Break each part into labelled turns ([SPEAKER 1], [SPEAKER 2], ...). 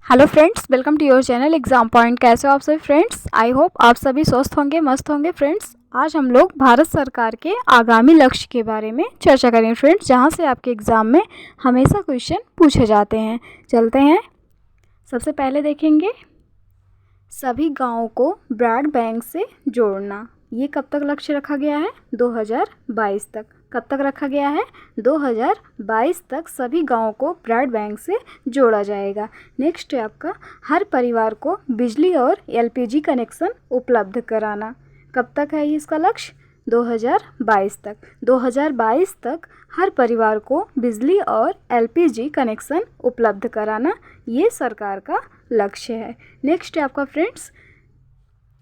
[SPEAKER 1] Hello friends, welcome to your channel exam point. कैसे हो आप सभी फ्रेंड्स? आई होप आप सभी स्वस्थ होंगे, मस्त होंगे। फ्रेंड्स, आज हम लोग भारत सरकार के आगामी लक्ष्य के बारे में चर्चा करेंगे फ्रेंड्स, जहां से आपके एग्ज़ाम में हमेशा क्वेश्चन पूछे जाते हैं। चलते हैं। सबसे पहले देखेंगे सभी गाँवों को ब्रॉडबैंड से जोड़ना। ये कब तक लक्ष्य रखा गया है? 2022 तक। कब तक रखा गया है? 2022 तक सभी गाँवों को ब्रॉडबैंड से जोड़ा जाएगा। नेक्स्ट है आपका हर परिवार को बिजली और एलपीजी कनेक्शन उपलब्ध कराना। कब तक है इसका लक्ष्य? 2022 तक। 2022 तक हर परिवार को बिजली और एलपीजी कनेक्शन उपलब्ध कराना, ये सरकार का लक्ष्य है। नेक्स्ट है आपका फ्रेंड्स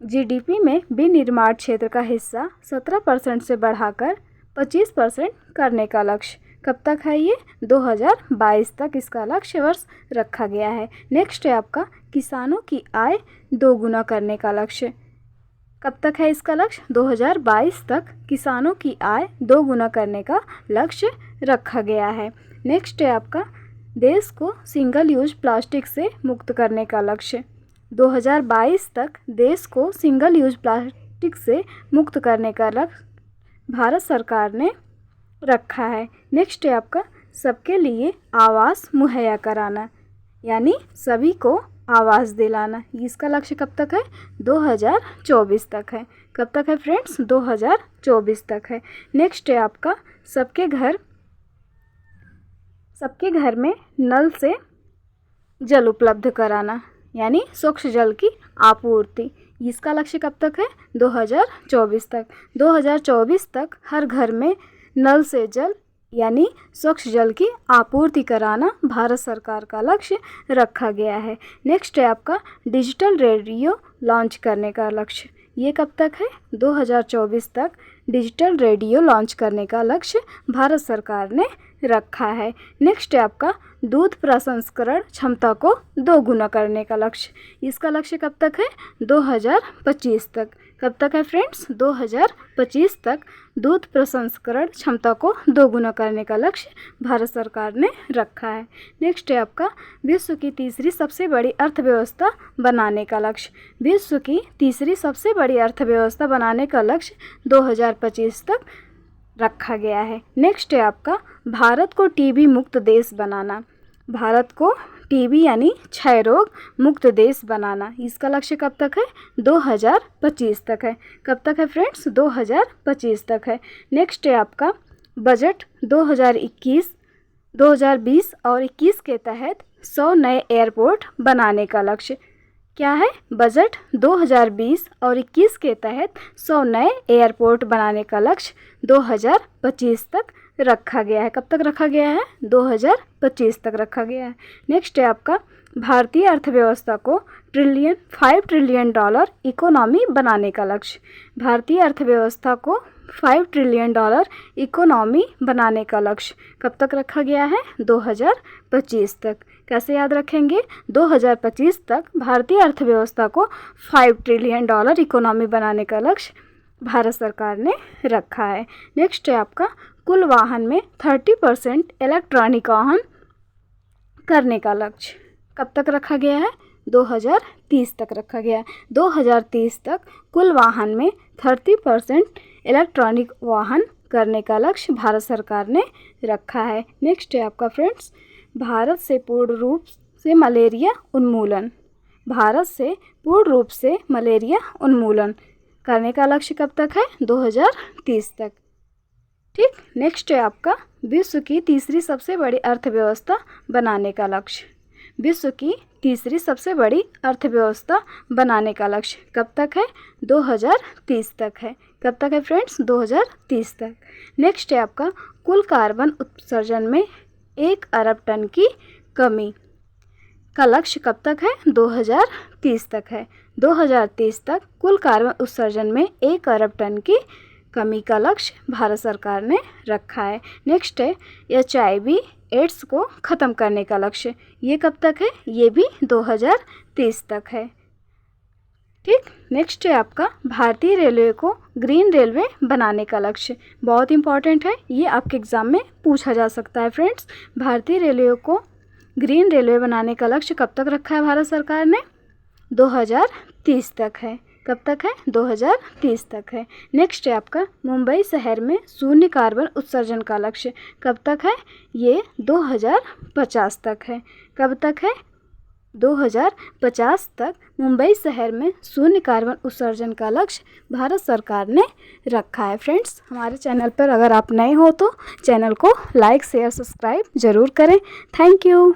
[SPEAKER 1] जीडीपी में विनिर्माण क्षेत्र का हिस्सा 17% से बढ़ाकर 25% करने का लक्ष्य। कब तक है ये? 2022 तक इसका लक्ष्य वर्ष रखा गया है। नेक्स्ट है आपका किसानों की आय दोगुना करने का लक्ष्य। कब तक है इसका लक्ष्य? 2022 तक किसानों की आय दोगुना करने का लक्ष्य रखा गया है। नेक्स्ट है आपका देश को सिंगल यूज प्लास्टिक से मुक्त करने का लक्ष्य। 2022 तक देश को सिंगल यूज प्लास्टिक से मुक्त करने का लक्ष्य भारत सरकार ने रखा है। नेक्स्ट है आपका सबके लिए आवास मुहैया कराना, यानी सभी को आवास दिलाना। इसका लक्ष्य कब तक है? 2024 तक है। कब तक है फ्रेंड्स? 2024 तक है। नेक्स्ट है आपका सबके घर में नल से जल उपलब्ध कराना, यानी स्वच्छ जल की आपूर्ति। इसका लक्ष्य कब तक है? 2024 तक। 2024 तक हर घर में नल से जल यानी स्वच्छ जल की आपूर्ति कराना भारत सरकार का लक्ष्य रखा गया है। नेक्स्ट है आपका डिजिटल रेडियो लॉन्च करने का लक्ष्य। ये कब तक है? 2024 तक डिजिटल रेडियो लॉन्च करने का लक्ष्य भारत सरकार ने रखा है। नेक्स्ट है आपका दूध प्रसंस्करण क्षमता को दोगुना करने का लक्ष्य। इसका लक्ष्य कब तक है? 2025 तक। कब तक है फ्रेंड्स? 2025 तक दूध प्रसंस्करण क्षमता को दोगुना करने का लक्ष्य भारत सरकार ने रखा है। नेक्स्ट है आपका विश्व की तीसरी सबसे बड़ी अर्थव्यवस्था बनाने का लक्ष्य। विश्व की तीसरी सबसे बड़ी अर्थव्यवस्था बनाने का लक्ष्य 2025 तक रखा गया है। नेक्स्ट है आपका भारत को टीबी मुक्त देश बनाना। भारत को टीबी यानी क्षय रोग मुक्त देश बनाना। इसका लक्ष्य कब तक है? 2025 तक है। कब तक है फ्रेंड्स? 2025 तक है। नेक्स्ट है आपका बजट 2020 और 21 के तहत 100 नए एयरपोर्ट बनाने का लक्ष्य। क्या है? बजट 2020 और 21 के तहत 100 नए एयरपोर्ट बनाने का लक्ष्य 2025 तक रखा गया है। कब तक रखा गया है? 2025 तक रखा गया है। नेक्स्ट है आपका भारतीय अर्थव्यवस्था को $5 ट्रिलियन इकोनॉमी बनाने का लक्ष्य। भारतीय अर्थव्यवस्था को $5 ट्रिलियन इकोनॉमी बनाने का लक्ष्य कब तक रखा गया है? 2025 तक। कैसे याद रखेंगे? 2025 तक भारतीय अर्थव्यवस्था को $5 ट्रिलियन इकोनॉमी बनाने का लक्ष्य भारत सरकार ने रखा है। नेक्स्ट है आपका कुल वाहन में 30% इलेक्ट्रॉनिक वाहन करने का लक्ष्य। कब तक रखा गया है? 2030 तक रखा गया है। 2030 तक कुल वाहन में 30% इलेक्ट्रॉनिक वाहन करने का लक्ष्य भारत सरकार ने रखा है। नेक्स्ट है आपका फ्रेंड्स भारत से पूर्ण रूप से मलेरिया उन्मूलन। भारत से पूर्ण रूप से मलेरिया उन्मूलन करने का लक्ष्य कब तक है? 2030 तक। ठीक। नेक्स्ट है आपका विश्व की तीसरी सबसे बड़ी अर्थव्यवस्था बनाने का लक्ष्य। विश्व की तीसरी सबसे बड़ी अर्थव्यवस्था बनाने का लक्ष्य कब तक है? 2030 तक है। कब तक है फ्रेंड्स? 2030 तक। नेक्स्ट है आपका कुल कार्बन उत्सर्जन में 1 अरब टन की कमी का लक्ष्य कब तक है? 2030 तक है। 2030 तक कुल कार्बन उत्सर्जन में 1 अरब टन की कमी का लक्ष्य भारत सरकार ने रखा है। नेक्स्ट है HIV एड्स को ख़त्म करने का लक्ष्य। ये कब तक है? ये भी 2030 तक है। ठीक। नेक्स्ट है आपका भारतीय रेलवे को ग्रीन रेलवे बनाने का लक्ष्य। बहुत इंपॉर्टेंट है, ये आपके एग्ज़ाम में पूछा जा सकता है फ्रेंड्स। भारतीय रेलवे को ग्रीन रेलवे बनाने का लक्ष्य कब तक रखा है भारत सरकार ने? 2030 तक है। कब तक है? 2030 तक है। नेक्स्ट है आपका मुंबई शहर में शून्य कार्बन उत्सर्जन का लक्ष्य कब तक है? ये 2050 तक है। कब तक है? 2050 तक मुंबई शहर में शून्य कार्बन उत्सर्जन का लक्ष्य भारत सरकार ने रखा है। फ्रेंड्स, हमारे चैनल पर अगर आप नए हो तो चैनल को लाइक शेयर सब्सक्राइब ज़रूर करें। Thank you.